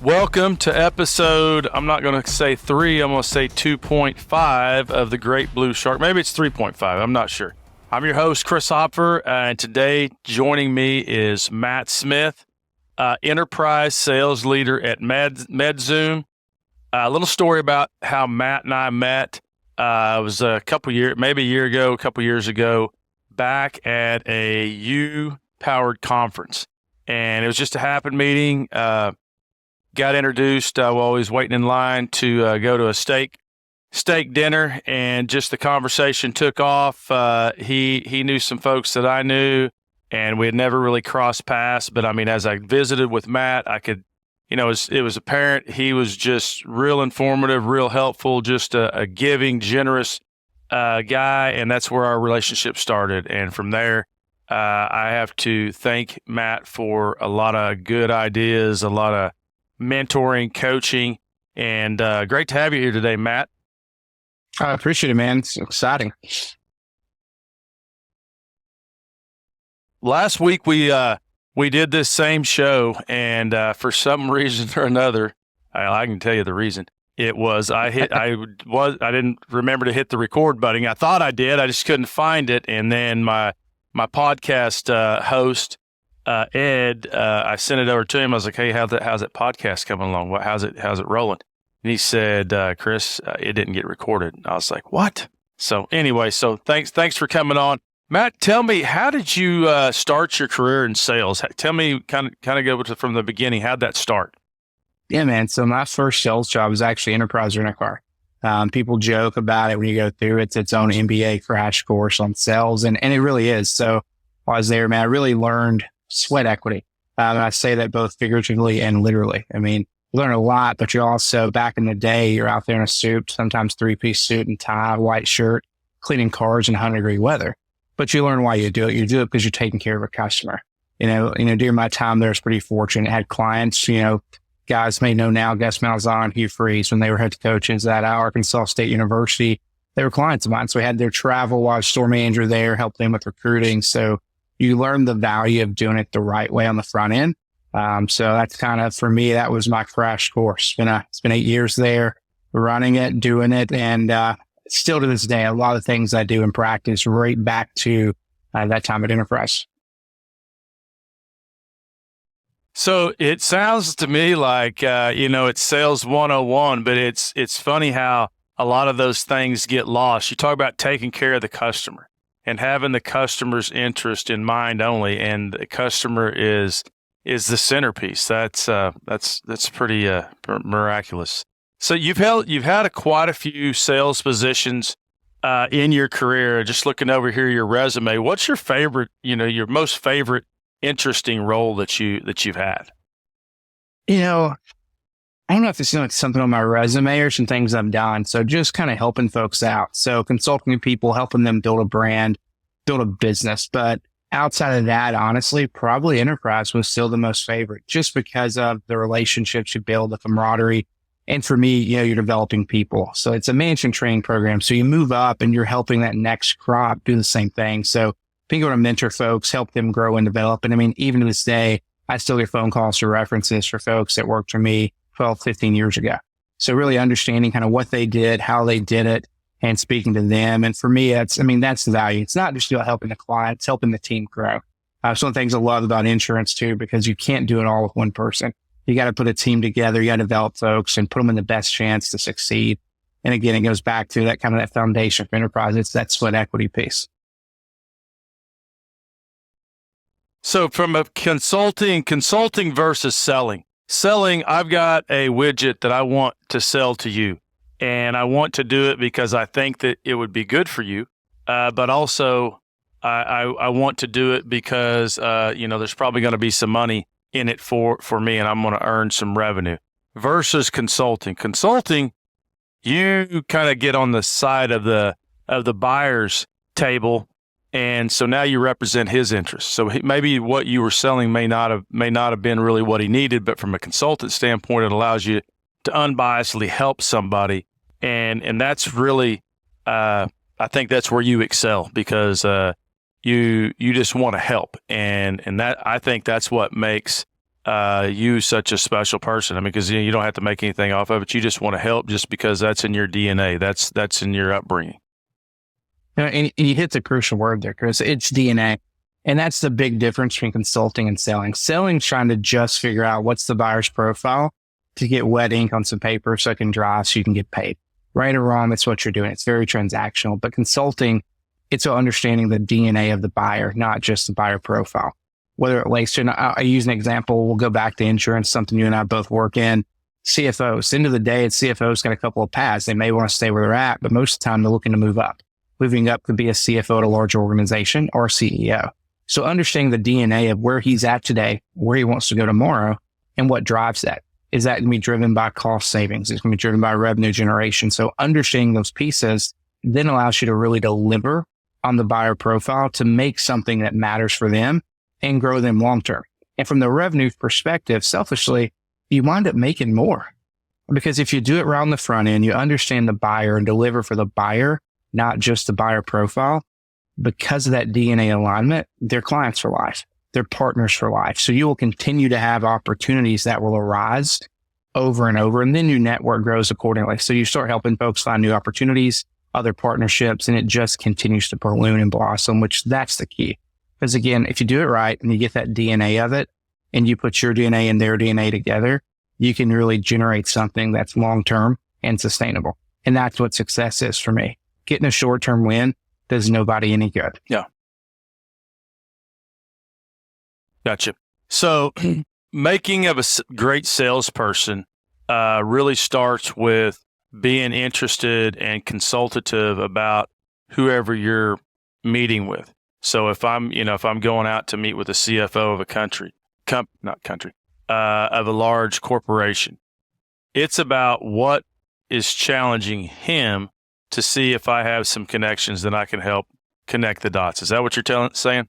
Welcome to episode, I'm not going to say 3, I'm going to say 2.5 of the Great Blue Shark. Maybe it's 3.5, I'm not sure. I'm your host, Chris Hopfer, and today joining me is Matt Smith, enterprise sales leader at Medxoom. A little story about how Matt and I met. It was a couple years ago, back at a U-powered conference. And it was just a happen meeting. Got introduced while he was waiting in line to go to a steak dinner, and just the conversation took off. He knew some folks that I knew, and we had never really crossed paths. But I mean, as I visited with Matt, I could, it was apparent he was just real informative, real helpful, just a giving, generous guy, and that's where our relationship started. And from there, I have to thank Matt for a lot of good ideas, a lot of mentoring, coaching, and great to have you here today, Matt. I appreciate it, man. It's exciting. Last week we did this same show, and for some reason or another, I can tell you the reason. It was I didn't remember to hit the record button. I thought I did, I just couldn't find it. And then my podcast host, Ed, I sent it over to him. I was like, "Hey, how's that podcast coming along? How's it rolling?" And he said, "Chris, it didn't get recorded." And I was like, "What?" So anyway, thanks for coming on, Matt. Tell me, how did you start your career in sales? Tell me, kind of go from the beginning. How'd that start? Yeah, man. So my first sales job was actually enterprise rent-a-car. People joke about it when you go through it. It's its own MBA crash course on sales, and it really is. So while I was there, man, I really learned sweat equity. And I say that both figuratively and literally. I mean, you learn a lot, but you also, back in the day, you're out there in a suit, sometimes 3-piece suit and tie, white shirt, cleaning cars in 100-degree weather. But you learn why you do it. You do it because you're taking care of a customer. During my time there, I was pretty fortunate. I had clients, guys may know now, Gus Malzahn, Hugh Freeze, when they were head coaches at Arkansas State University, they were clients of mine. So we had their travel while I was store manager there, helped them with recruiting. So you learn the value of doing it the right way on the front end. So that's kind of, for me, that was my crash course. It's been 8 years there, running it, doing it. And still to this day, a lot of things I do in practice right back to that time at Enterprise. So it sounds to me like, it's sales 101, but it's funny how a lot of those things get lost. You talk about taking care of the customer and having the customer's interest in mind only, and the customer is the centerpiece. That's pretty miraculous. So you've had quite a few sales positions in your career. Just looking over here your resume, what's your favorite? Your most favorite interesting role that you've had? I don't know if it's like something on my resume or some things I've done. So just kind of helping folks out. So consulting people, helping them build a brand, build a business. But outside of that, honestly, probably enterprise was still the most favorite, just because of the relationships you build, the camaraderie. And for me, you're developing people. So it's a management training program. So you move up and you're helping that next crop do the same thing. So being able to mentor folks, help them grow and develop. And I mean, even to this day, I still get phone calls or references for folks that worked for me 12, 15 years ago. So really understanding kind of what they did, how they did it, and speaking to them. And for me, that's the value. It's not just about helping the client, it's helping the team grow. Some of the things I love about insurance too, because you can't do it all with one person. You got to put a team together. You got to develop folks and put them in the best chance to succeed. And again, it goes back to that foundation for enterprise. It's that sweat equity piece. So from a consulting versus selling, I've got a widget that I want to sell to you, and I want to do it because I think that it would be good for you. But also I want to do it because, there's probably going to be some money in it for me, and I'm going to earn some revenue. Versus consulting, you kind of get on the side of the buyer's table. And so now you represent his interests. So maybe what you were selling may not have been really what he needed, but from a consultant standpoint, it allows you to unbiasedly help somebody. And that's really, I think that's where you excel, because you just want to help. And that, I think that's what makes you such a special person. I mean, because you don't have to make anything off of it. You just want to help just because that's in your DNA. That's in your upbringing. And you hit the crucial word there, Chris. It's DNA. And that's the big difference between consulting and selling. Selling's trying to just figure out what's the buyer's profile to get wet ink on some paper so it can dry so you can get paid. Right or wrong, that's what you're doing. It's very transactional. But consulting, it's understanding the DNA of the buyer, not just the buyer profile. Whether it relates to, and I use an example, we'll go back to insurance, something you and I both work in. CFOs, end of the day, CFOs got a couple of paths. They may want to stay where they're at, but most of the time they're looking to move up. Moving up could be a CFO at a larger organization or a CEO. So understanding the DNA of where he's at today, where he wants to go tomorrow, and what drives that. Is that going to be driven by cost savings? It's going to be driven by revenue generation. So understanding those pieces then allows you to really deliver on the buyer profile to make something that matters for them and grow them long term. And from the revenue perspective, selfishly, you wind up making more. Because if you do it right on the front end, you understand the buyer and deliver for the buyer, not just the buyer profile. Because of that DNA alignment, they're clients for life. They're partners for life. So you will continue to have opportunities that will arise over and over, and then your network grows accordingly. So you start helping folks find new opportunities, other partnerships, and it just continues to balloon and blossom, which that's the key. Because again, if you do it right and you get that DNA of it and you put your DNA and their DNA together, you can really generate something that's long-term and sustainable. And that's what success is for me. Getting a short-term win does nobody any good. Yeah. Gotcha. So making of a great salesperson really starts with being interested and consultative about whoever you're meeting with. So if I'm going out to meet with a CFO of a of a large corporation, it's about what is challenging him to see if I have some connections that I can help connect the dots. Is that what you're saying?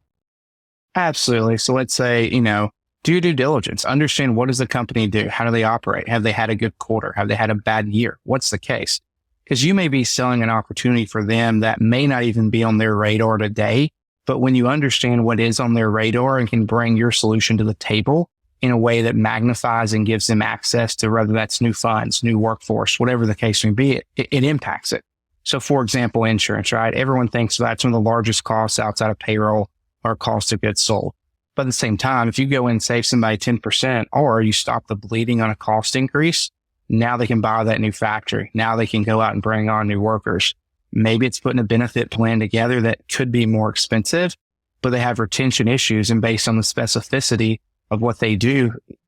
Absolutely. So let's say, do your due diligence, understand what does the company do? How do they operate? Have they had a good quarter? Have they had a bad year? What's the case? Because you may be selling an opportunity for them that may not even be on their radar today. But when you understand what is on their radar and can bring your solution to the table in a way that magnifies and gives them access to whether that's new funds, new workforce, whatever the case may be, it impacts it. So for example, insurance, right? Everyone thinks that's one of the largest costs outside of payroll or cost of goods sold. But at the same time, if you go in and save somebody 10% or you stop the bleeding on a cost increase, now they can buy that new factory. Now they can go out and bring on new workers. Maybe it's putting a benefit plan together that could be more expensive, but they have retention issues. And based on the specificity of what they do, it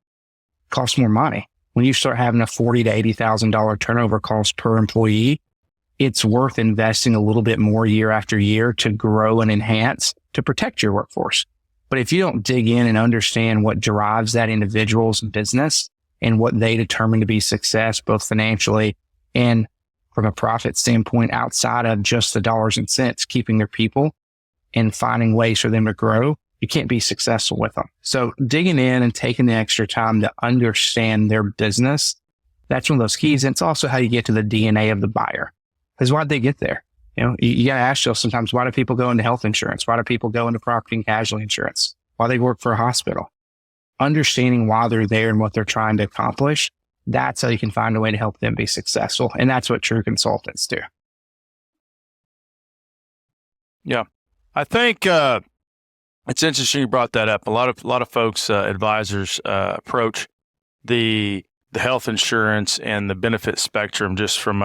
costs more money. When you start having a $40,000 to $80,000 turnover cost per employee, it's worth investing a little bit more year after year to grow and enhance to protect your workforce. But if you don't dig in and understand what drives that individual's business and what they determine to be success, both financially and from a profit standpoint, outside of just the dollars and cents, keeping their people and finding ways for them to grow, you can't be successful with them. So digging in and taking the extra time to understand their business, that's one of those keys. And it's also how you get to the DNA of the buyer. Because why'd they get there? You got to ask yourself sometimes, why do people go into health insurance? Why do people go into property and casualty insurance? Why they work for a hospital? Understanding why they're there and what they're trying to accomplish, that's how you can find a way to help them be successful. And that's what true consultants do. Yeah. I think it's interesting you brought that up. A lot of folks, advisors, approach the health insurance and the benefit spectrum just from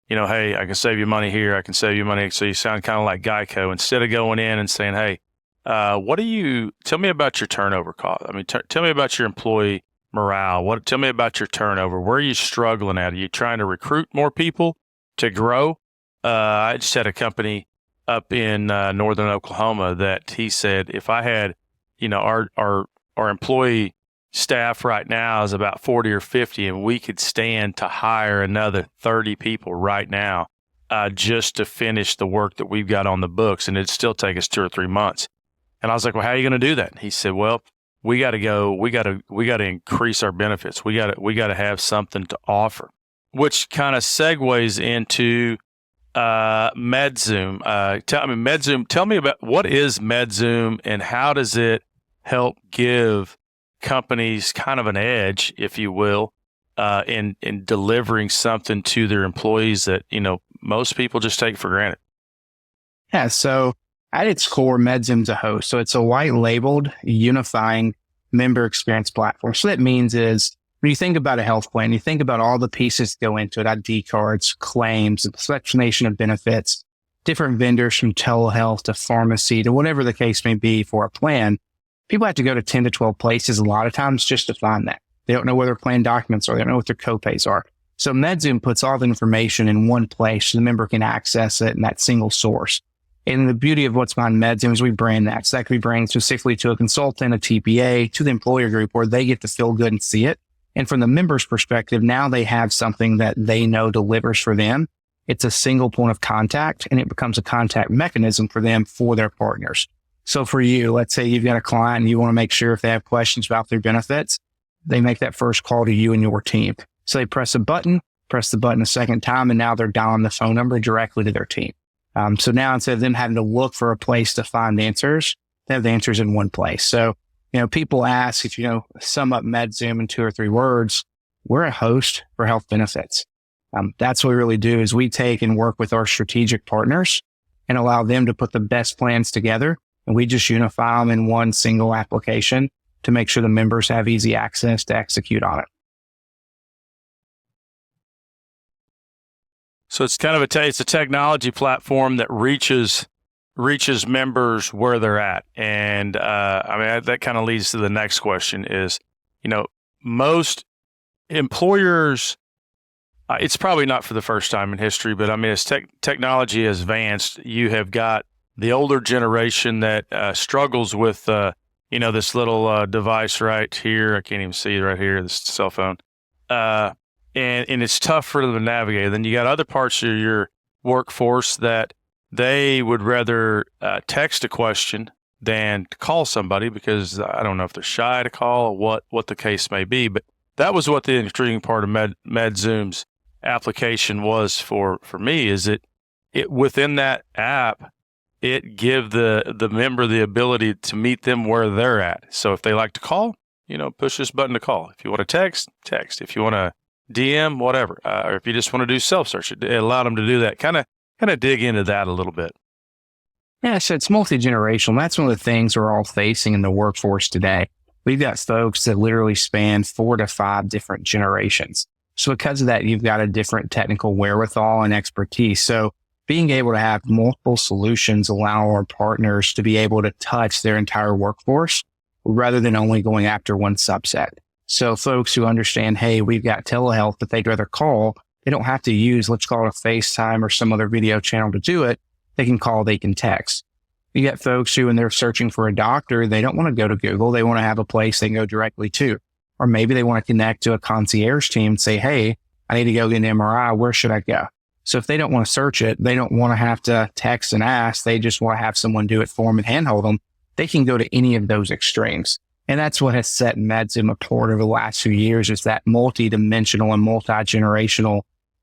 hey, I can save you money here. I can save you money. So you sound kind of like Geico instead of going in and saying, hey, tell me about your turnover cost. I mean, tell me about your employee morale. Tell me about your turnover. Where are you struggling at? Are you trying to recruit more people to grow? I just had a company up in northern Oklahoma that he said, if I had, our employee staff right now is about 40 or 50, and we could stand to hire another 30 people right now just to finish the work that we've got on the books, and it'd still take us 2 or 3 months. And I was like, well, how are you going to do that? And he said, well, we got to increase our benefits. We got to have something to offer, which kind of segues into Medxoom. Medxoom, tell me about what is Medxoom and how does it help give companies kind of an edge, if you will, in delivering something to their employees that, most people just take for granted? Yeah. So at its core, Medxoom's a host. So it's a white labeled unifying member experience platform. So that means is when you think about a health plan, you think about all the pieces that go into it, ID cards, claims, explanation of benefits, different vendors from telehealth to pharmacy to whatever the case may be for a plan. People have to go to 10 to 12 places a lot of times just to find that. They don't know where their plan documents are. They don't know what their copays are. So Medxoom puts all the information in one place so the member can access it in that single source. And the beauty of what's behind Medxoom is we brand that. So that could be branded specifically to a consultant, a TPA, to the employer group where they get to feel good and see it. And from the member's perspective, now they have something that they know delivers for them. It's a single point of contact and it becomes a contact mechanism for them for their partners. So for you, let's say you've got a client and you want to make sure if they have questions about their benefits, they make that first call to you and your team. So they press the button a second time, and now they're dialing the phone number directly to their team. So now instead of them having to look for a place to find answers, they have the answers in one place. So, people ask if, sum up Medxoom in 2 or 3 words, we're a host for health benefits. That's what we really do is we take and work with our strategic partners and allow them to put the best plans together. And we just unify them in one single application to make sure the members have easy access to execute on it. So it's kind of it's a technology platform that reaches members where they're at. And that kind of leads to the next question is, most employers, it's probably not for the first time in history, but as technology has advanced, you have got the older generation that struggles with, this little device right here. I can't even see it right here, this cell phone. And it's tough for them to navigate. Then you got other parts of your workforce that they would rather text a question than to call somebody because I don't know if they're shy to call or what the case may be. But that was what the intriguing part of Medxoom's application was for me, is it within that app, it give the member the ability to meet them where they're at. So if they like to call, push this button to call. If you want to text. If you want to DM, whatever. Or if you just want to do self-search, it allowed them to do that. Kind of dig into that a little bit. Yeah, so it's multi-generational. That's one of the things we're all facing in the workforce today. We've got folks that literally span 4 to 5 different generations. So because of that, you've got a different technical wherewithal and expertise. So being able to have multiple solutions allow our partners to be able to touch their entire workforce rather than only going after one subset. So folks who understand, hey, we've got telehealth, but they'd rather call, they don't have to use, let's call it a FaceTime or some other video channel to do it. They can call, they can text. You get folks who, when they're searching for a doctor, they don't want to go to Google. They want to have a place they can go directly to. Or maybe they want to connect to a concierge team and say, hey, I need to go get an MRI. Where should I go? So if they don't want to search it, they don't want to have to text and ask. They just want to have someone do it for them and handhold them. They can go to any of those extremes. And that's what has set Medxoom apart over the last few years, is that multi-dimensional and multi-generational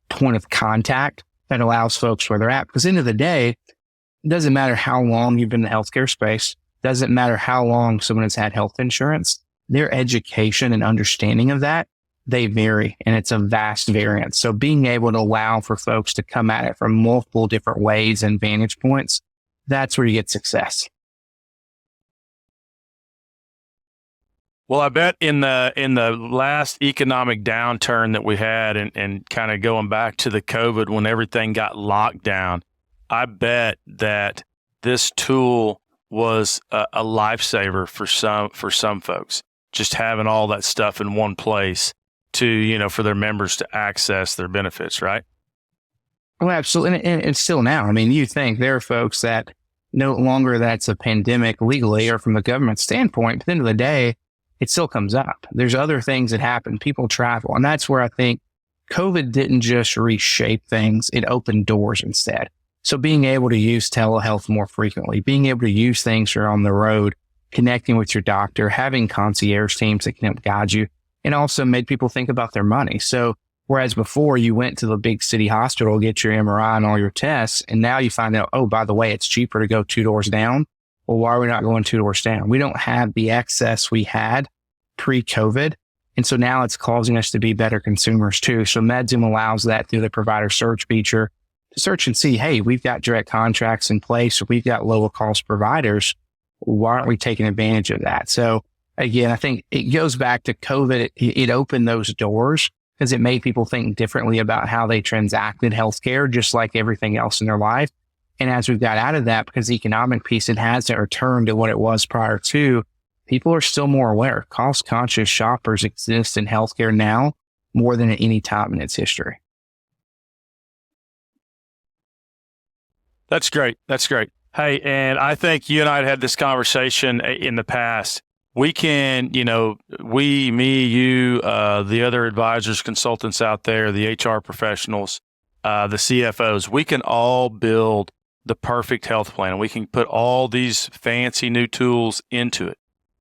point of contact that allows folks where they're at. Because at the end of the day, it doesn't matter how long you've been in the healthcare space. Doesn't matter how long someone has had health insurance. Their education and understanding of that, they vary, and it's a vast variance. So being able to allow for folks to come at it from multiple different ways and vantage points, that's where you get success. Well, I bet in the last economic downturn that we had and kind of going back to the COVID when everything got locked down, I bet that this tool was a lifesaver for some folks, just having all that stuff in one place to, for their members to access their benefits, right? Oh, absolutely. And still now, you think there are folks that no longer that's a pandemic legally or from the government standpoint, but at the end of the day, it still comes up. There's other things that happen. People travel. And that's where I think COVID didn't just reshape things. It opened doors instead. So being able to use telehealth more frequently, being able to use things for on the road, connecting with your doctor, having concierge teams that can help guide you, and also made people think about their money. So whereas before you went to the big city hospital, get your MRI and all your tests, and now you find out, oh, by the way, it's cheaper to go 2 doors down. Well, why are we not going 2 doors down? We don't have the excess we had pre-COVID. And so now it's causing us to be better consumers too. So Medxoom allows that through the provider search feature to search and see, hey, we've got direct contracts in place, or we've got lower cost providers. Why aren't we taking advantage of that? So again, I think it goes back to COVID. It opened those doors because it made people think differently about how they transacted healthcare, just like everything else in their life. And as we've got out of that, because the economic piece, it hasn't returned to what it was prior to, people are still more aware. Cost conscious shoppers exist in healthcare now more than at any time in its history. That's great. That's great. Hey, and I think you and I had this conversation in the past. We can, me, you, the other advisors, consultants out there, the HR professionals, the CFOs, we can all build the perfect health plan. We can put all these fancy new tools into it.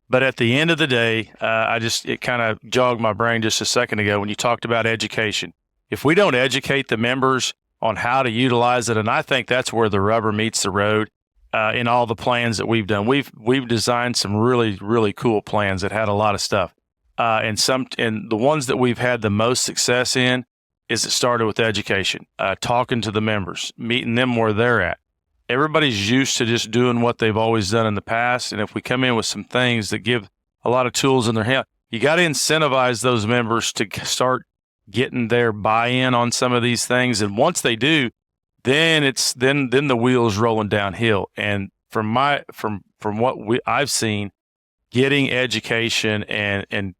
But at the end of the day, it kind of jogged my brain just a second ago when you talked about education. If we don't educate the members on how to utilize it, and I think that's where the rubber meets the road in all the plans that we've done. We've designed some really, really cool plans that had a lot of stuff. And the ones that we've had the most success in is it started with education, talking to the members, meeting them where they're at. Everybody's used to just doing what they've always done in the past. And if we come in with some things that give a lot of tools in their hand, you got to incentivize those members to start getting their buy-in on some of these things. And once they do, then the wheel's rolling downhill. And from what I've seen, getting education and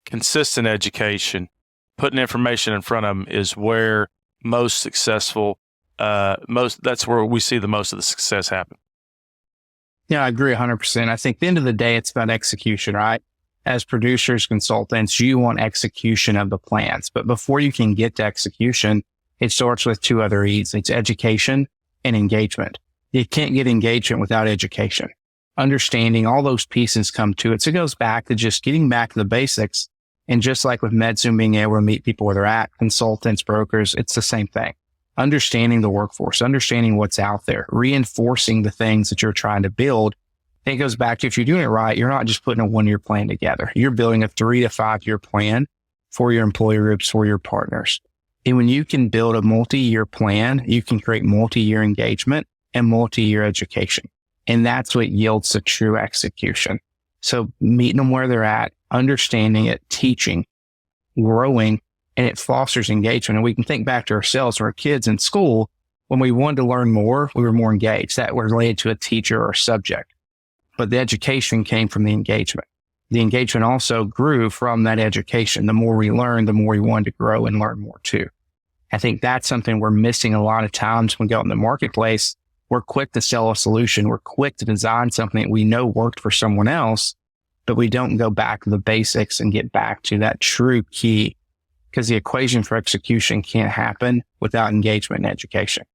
consistent education, putting information in front of them is where most successful, that's where we see the most of the success happen. Yeah, I agree 100%. I think at the end of the day, it's about execution, right? As producers, consultants, you want execution of the plans. But before you can get to execution, it starts with two other E's. It's education and engagement. You can't get engagement without education. Understanding all those pieces come to it. So it goes back to just getting back to the basics. And just like with Medxoom being able to meet people where they're at, consultants, brokers, it's the same thing. Understanding the workforce, understanding what's out there, reinforcing the things that you're trying to build. And it goes back to, if you're doing it right, you're not just putting a 1-year plan together. You're building a 3 to 5 year plan for your employee groups, for your partners. And when you can build a multi-year plan, you can create multi-year engagement and multi-year education. And that's what yields the true execution. So meeting them where they're at, understanding it, teaching, growing, and it fosters engagement. And we can think back to ourselves or our kids in school. When we wanted to learn more, we were more engaged. That was related to a teacher or a subject. But the education came from the engagement. The engagement also grew from that education. The more we learned, the more we wanted to grow and learn more too. I think that's something we're missing a lot of times when we go in the marketplace. We're quick to sell a solution. We're quick to design something that we know worked for someone else, but we don't go back to the basics and get back to that true key, because the equation for execution can't happen without engagement and education.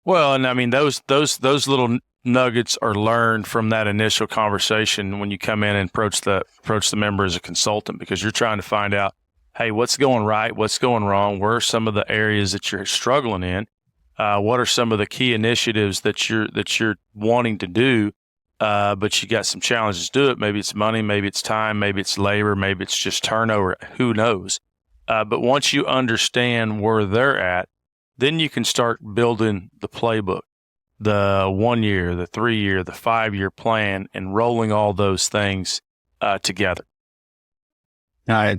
Well, and I mean, those little nuggets are learned from that initial conversation when you come in and approach the member as a consultant, because you're trying to find out, hey, what's going right? What's going wrong? Where are some of the areas that you're struggling in? What are some of the key initiatives that you're wanting to do, but you got some challenges to do it? Maybe it's money, maybe it's time, maybe it's labor, maybe it's just turnover. Who knows? But once you understand where they're at, then you can start building the playbook, the 1 year, the 3 year, the 5 year plan, and rolling all those things together.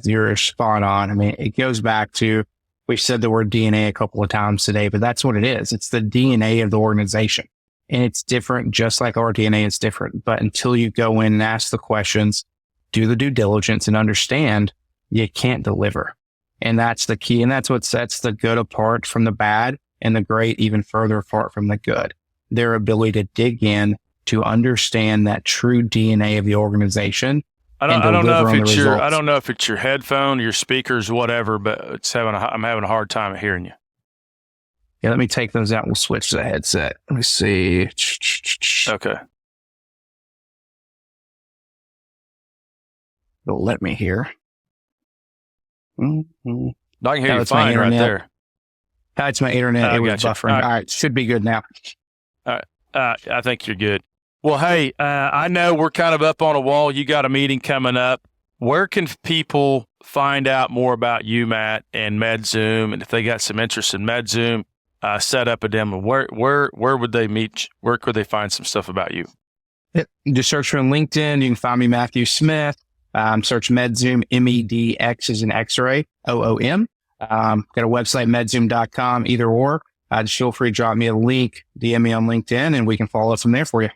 You're spot on. I mean, it goes back to, we've said the word DNA a couple of times today, but that's what it is. It's the DNA of the organization. And it's different, just like our DNA is different. But until you go in and ask the questions, do the due diligence and understand, you can't deliver. And that's the key. And that's what sets the good apart from the bad and the great even further apart from the good. Their ability to dig in, to understand that true DNA of the organization. I don't know if it's your headphone, your speakers, whatever, but I'm having a hard time hearing you. Yeah, let me take those out. We'll switch to the headset. Let me see. Okay. It'll let me hear. Mm-hmm. I can hear you fine right there. That's my internet. It was buffering. All right. Should be good now. All right. I think you're good. Well, hey, I know we're kind of up on a wall. You got a meeting coming up. Where can people find out more about you, Matt, and Medxoom? And if they got some interest in Medxoom, set up a demo. Where would they meet? Where could they find some stuff about you? Just search for LinkedIn. You can find me, Matthew Smith. Search Medxoom, MEDX is an X-ray, OOM. Got a website, medxoom.com, either or. Just feel free to drop me a link, DM me on LinkedIn, and we can follow up from there for you.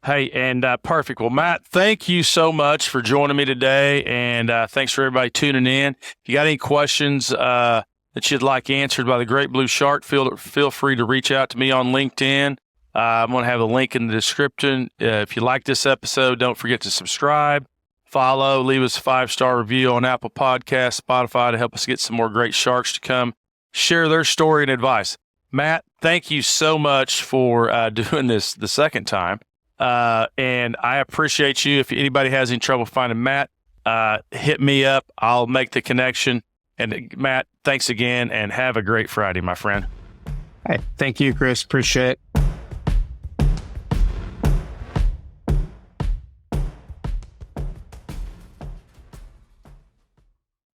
Hey, and perfect. Well, Matt, thank you so much for joining me today, and thanks for everybody tuning in. If you got any questions that you'd like answered by the Great Blue Shark, feel free to reach out to me on LinkedIn. I'm going to have a link in the description. If you like this episode, don't forget to subscribe, follow, leave us a 5-star review on Apple Podcasts, Spotify to help us get some more great sharks to come share their story and advice. Matt, thank you so much for doing this the second time. And I appreciate you. If anybody has any trouble finding Matt, hit me up. I'll make the connection. And Matt, thanks again and have a great Friday, my friend. Hey, thank you, Chris. Appreciate it.